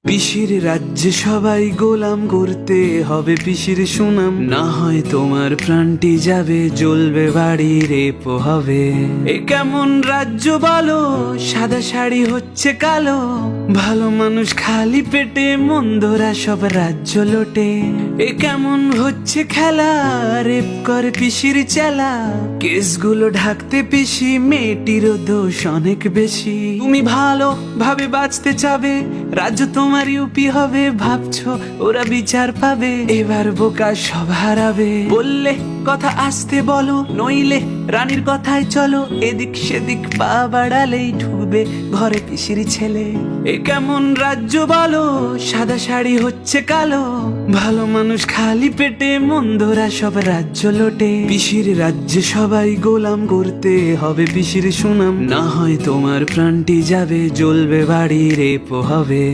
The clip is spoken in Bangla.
পিসির রাজ্যে সবাই গোলাম করতে হবে পিসির সুনাম, না হয় তোমার প্রাণটি যাবে, জ্বলবে বাড়ি রেপো হবে। এ কেমন রাজ্য বলো, সাদা শাড়ি হচ্ছে কালো, ভালো মানুষ খালি পেটে, মন্দরা সব রাজ্য লোটে। এ কেমন হচ্ছে খেলা, রেপ করে পিসির চেলা, কেসগুলো ঢাকতে পিসি, মেয়েটিরও দোষ অনেক বেশি। তুমি ভালো ভাবে বাঁচতে চাবে, রাজ্য তোমার ইউপি হবে, ভাবছো ওরা বিচার পাবে, এবার বোকা সব হারাবে। বললে কথা আসতে বলো, নইলে রানীর কথায় চলো, এদিক সেদিক পা বাড়ালেই ঢুকবে ঘরে পিসির ছেলে। এ কেমন রাজ্য বলো, সাদা শাড়ি হচ্ছে কালো, ভালো মানুষ খালি পেটে, মন্দরা সব রাজ্য লোটে। পিসির রাজ্যে সবাই গোলাম করতে হবে পিসির সুনাম, না হয় তোমার প্রাণটি যাবে, জ্বলবে বাড়ি রেপো হবে।